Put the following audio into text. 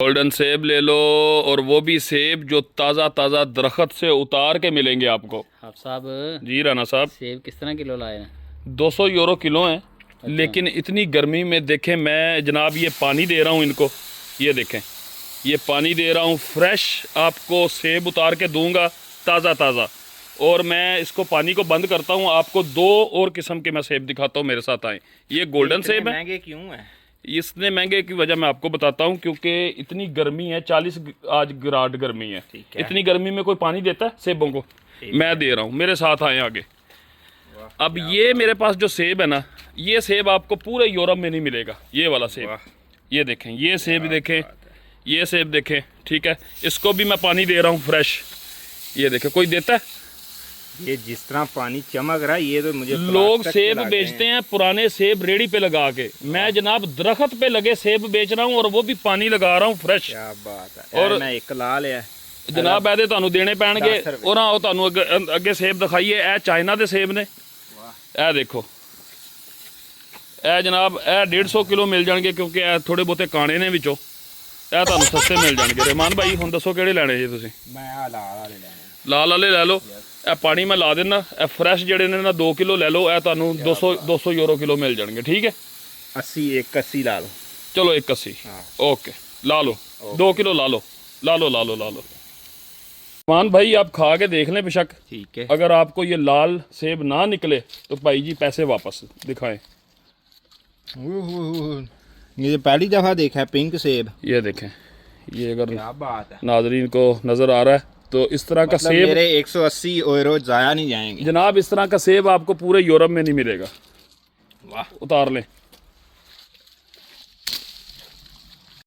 Golden सेब ले लो, और वो भी सेब जो ताज़ा ताज़ा दरख्त से उतार के मिलेंगे आपको। आप साहब जी राना साहब, सेब किस तरह किलो लाए हैं? 200 यूरो किलो हैं। लेकिन इतनी गर्मी में देखें, मैं जनाब ये पानी दे रहा हूँ इनको, ये देखें, ये पानी दे रहा हूँ, फ्रेश आपको सेब उतार के दूंगा, ताज़ा ताज़ा। और मैं इसको पानी को बंद करता हूँ, आपको 2 और किस्म के मैं सेब दिखाता हूँ, मेरे साथ आए। ये गोल्डन सेब है। महंगे क्यों है? इसने महंगे की वजह मैं आपको बताता हूँ, क्योंकि इतनी गर्मी है, 40 आज ग्राड गर्मी है। इतनी गर्मी में कोई पानी देता है सेबों को? मैं दे रहा हूँ, मेरे साथ आए आगे। अब ये मेरे पास जो सेब है ना, ये सेब आपको पूरे यूरोप में नहीं मिलेगा। ये वाला सेब, ये देखें, ये सेब देखें, ये सेब देखें, ठीक है। इसको भी मैं पानी दे रहा हूँ फ्रेश। ये देखें, कोई देता है? ये जिस तरह पानी चमक रहा है, ये तो मुझे लोग सेब बेचते हैं पुराने सेब रेडी पे लगा के, मैं जनाब दरख्त पे लगे सेब बेच रहा हूँ, और वो भी पानी लगा रहा हूँ फ्रेश। क्या बात है। और मैं एक ला लिया जनाब, ऐसे ਤੁਹਾਨੂੰ देने पैणगे। और आओ ਤੁਹਾਨੂੰ ਅੱਗੇ सेब दिखाइए। ਇਹ ਚਾਈਨਾ ਦੇ सेब ने, ਇਹ देखो, ਇਹ जनाब ਇਹ 150 किलो मिल जाएंगे, क्योंकि ਇਹ थोड़े बहुते काने ने विचों। ਇਹ ਤੁਹਾਨੂੰ सस्ते मिल जाएंगे। रहमान भाई ਹੁਣ ਦੱਸੋ ਕਿਹੜੇ ਲੈਣੇ ਜੀ ਤੁਸੀਂ? मैं आ लाल वाले लेने। लाल वाले ले लो। ਇਹ ਪਾਣੀ ਮੈਂ ਲਾ ਦੇਣਾ। ਇਹ फ्रेश ਜਿਹੜੇ ਨੇ ਨਾ 2 किलो ले लो। ਇਹ ਤੁਹਾਨੂੰ 200 यूरो किलो मिल जाएंगे, ठीक है। 80 180 ला लो। चलो 180, ओके, ला लो। 2 किलो ला लो, ला लो, ला लो, ला लो। रहमान भाई आप खा के देख लें बेशक, ठीक है। अगर आपको ये लाल सेब ना निकले तो भाई जी पैसे वापस दिखाएं। ये पहली दफ़ा देखा है पिंक सेब। ये देखें, ये अगर क्या बात है। नाजरीन को नज़र आ रहा है तो इस तरह का मतलब सेब मेरे 180 यूरो ज़ाया नहीं जाएंगे जनाब। इस तरह का सेब आपको पूरे यूरोप में नहीं मिलेगा। वाह, उतार लें।